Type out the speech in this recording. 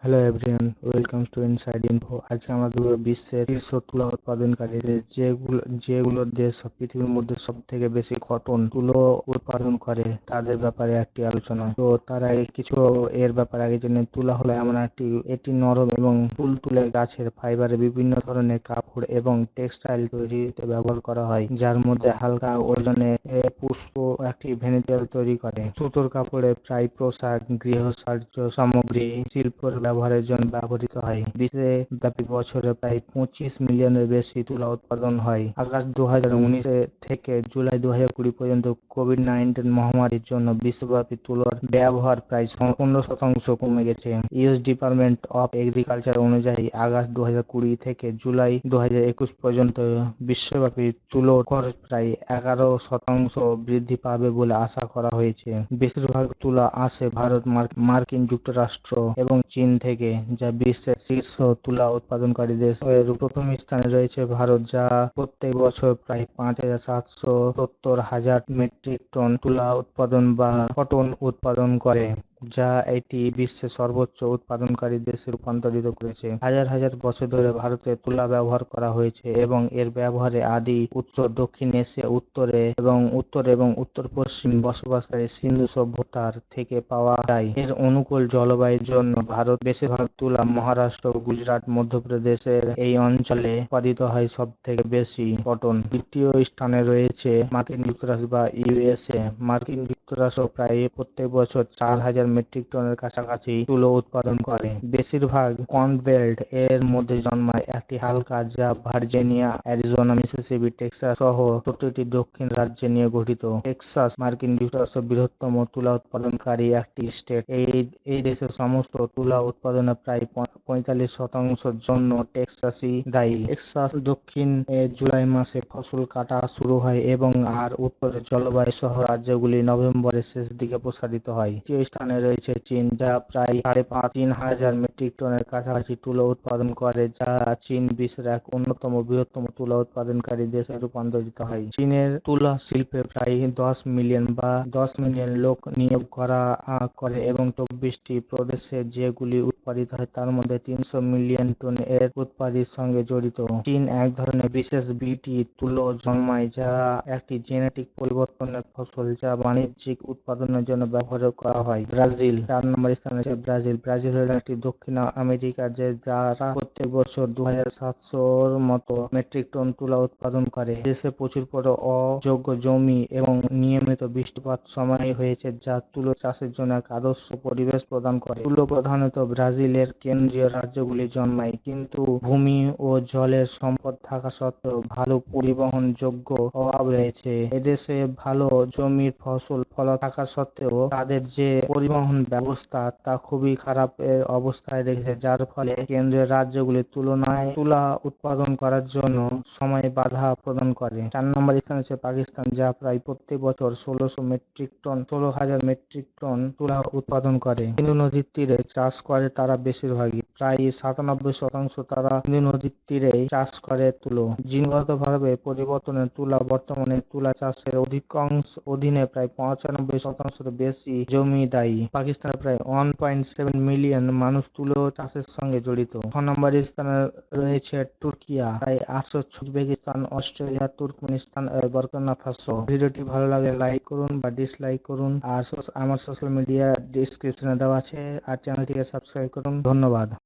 Hello everyone, welcome to inside info. আজকে আমরা দেখব বিশ্বের শীর্ষ তুলা উৎপাদনকারী দেশ, যেগুলো দেশ পৃথিবীর মধ্যে সব থেকে বেশি কটন তুলো উৎপাদন করে তাদের ব্যাপারে একটি আলোচনা। তো তারা এর ব্যাপারে আগে জেনে, তুলা হলো এমন এটি নরম এবং তুলতুলে গাছের ফাইবারে বিভিন্ন ধরনের কাপড় এবং টেক্সটাইল তৈরিতে ব্যবহার করা হয়, যার মধ্যে হালকা ওজনে পুষ্প একটি ভেনিটেল তৈরি করে। সুতোর কাপড়ে প্রায় পোশাক, গৃহসাজ্য সামগ্রী, শিল্পের ব্যবহারের জন্য ব্যবহৃত হয়। বিশ্বব্যাপী বছরে প্রায় 25 মিলিয়নের বেশি তুলা উৎপাদন হয়। আগস্ট 2019 থেকে জুলাই 2020 পর্যন্ত কোভিড-19 মহামারীর জন্য বিশ্বব্যাপী তুলার ব্যবহার প্রায় 15% কমে গেছে। ইউএস ডিপার্টমেন্ট অফ এগ্রিকালচার অনুযায়ী আগস্ট 2020 থেকে জুলাই 2021 পর্যন্ত বিশ্বব্যাপী তুলোর খরচ প্রায় 11% বৃদ্ধি পাবে বলে আশা করা হয়েছে। বেশিরভাগ তুলা আসে ভারত, মার্কিন যুক্তরাষ্ট্র এবং চীন থেকে, যা বিশ্বের শীর্ষ তুলা উৎপাদনকারী দেশ। এর প্রথম স্থানে রয়েছে ভারত, যা প্রত্যেক বছর প্রায় 5,770,000 মেট্রিক টন তুলা উৎপাদন বা কটন উৎপাদন করে, যা এটি বিশ্বের সর্বোচ্চ উৎপাদনকারী দেশে রূপান্তরিত করেছে। হাজার হাজার বছর ধরে ভারতে তুলা ব্যবহার করা হয়েছে এবং এর ব্যবহারের আদি উৎস দক্ষিণ এশিয়া, উত্তর এবং উত্তর-পশ্চিম বসবাসকারী সিন্ধু সভ্যতার থেকে পাওয়া যায়। এর অনুকূল জলবায়ুর জন্য ভারত বেশিরভাগ তুলা মহারাষ্ট্র, গুজরাট, মধ্যপ্রদেশের এই অঞ্চলে উৎপাদিত হয়। সব থেকে বেশি কটন দ্বিতীয় স্থানে রয়েছে মার্কিন যুক্তরাষ্ট্র বা ইউএসএ। মার্কিন যুক্তরাষ্ট্র প্রায় প্রত্যেক বছর 4,000 মেট্রিক টনের কাছাকাছি তুলো উৎপাদন করে। বেশিরভাগ কর্ন বেল্ট এর মধ্যে জন্মায়, একটি হালকা যা ভার্জিনিয়া, অ্যারিজোনা, মিসিসিপি, টেক্সাস সহ 17টি দক্ষিণ রাজ্যে নিয়ে গঠিত। টেক্সাস মার্কিন যুক্তরাষ্ট্রের বৃহত্তম তুলা উৎপাদনকারী একটি স্টেট। এই দেশের সমস্ত তুলা উৎপাদনের প্রায় 45% জন্য টেক্সাসই দায়ী। টেক্সাস দক্ষিণ জুলাই মাসে ফসল কাটা শুরু হয় এবং আর উত্তরের জলবায়ু সহ রাজ্যগুলি নভেম্বরের শেষ দিকে প্রসারিত হয়। তৃতীয় স্থানে রয়েছে চীন, যা প্রায় 3,500 মেট্রিক টনের কাছাকাছি তুলো উৎপাদন করে, যা চীন বিশ্বের এক অন্যতম বৃহত্তম তুলা উৎপাদনকারী দেশে রূপান্তরিত হয়। চীনের তুলা শিল্পে প্রায় 10 মিলিয়ন লোক নিয়োগ করে এবং 24টি প্রদেশে যেগুলি উৎপাদিত হয় তার মধ্যে 300 মিলিয়ন টন এর উৎপাদনের সঙ্গে জড়িত। চীন এক ধরনের বিশেষ বিটি তুলো জন্মায়, যা একটি জেনেটিক পরিবর্তনের ফসল, যা বাণিজ্যিক উৎপাদনের জন্য ব্যবহার করা হয়। ব্রাজিল 4 নম্বর স্থানে আছে। ব্রাজিল হল একটি দক্ষিণ আমেরিকার দেশ, যারা প্রত্যেক বছর 2,700 মতো মেট্রিক টন তুলা উৎপাদন করে। দেশে প্রচুর অযোগ্য জমি এবং নিয়মিত বৃষ্টিপাত সময় হয়েছে, যা তুলো চাষের জন্য এক আদর্শ পরিবেশ প্রদান করে। তুলো প্রধানত ব্রাজিলের কেন্দ্রীয় রাজ্যগুলি জন্মায়, কিন্তু ভূমি ও জলের সম্পদ থাকা সত্ত্বেও ভালো পরিবহন যোগ্য অভাব রয়েছে। এদেশে ভালো জমির ফলন থাকা সত্ত্বেও তাদের যে পরিবহন ব্যবস্থা তা খুবই খারাপ অবস্থায় রেখেছে, যার ফলে কেন্দ্রীয় রাজ্যগুলি তুলা উৎপাদন করার জন্য সময় বাধা প্রদান করে। 4 নম্বর স্থানে আছে পাকিস্তান, যা প্রায় প্রত্যেক বছর 16,000 মেট্রিক টন তুলা উৎপাদন করে। সিন্ধু নদীর তীরে চাষ করে তারা বেশিরভাগই, প্রায় 97% তারা সিন্ধু নদীর তীরে চাষ করে তুলো। জিনগতভাবে পরিবর্তনে বর্তমানে তুলা চাষের অধীনে প্রায় 95% বেশি জমি দায়ী। পাকিস্তানে প্রায় 1.7 মিলিয়ন মানুষ তুলো চাষের সঙ্গে জড়িত। 6 নম্বর স্থানে রয়েছে তুর্কিয়া, প্রায় 800। Uzbekistan, Australia, Turkmenistan, Burkina Faso. ভিডিওটি ভালো লাগলে লাইক করুন বা ডিসলাইক করুন, আর আমার সোশ্যাল মিডিয়া ডেসক্রিপশনে দেওয়া আছে, আর চ্যানেলটিকে সাবস্ক্রাইব করুন। ধন্যবাদ।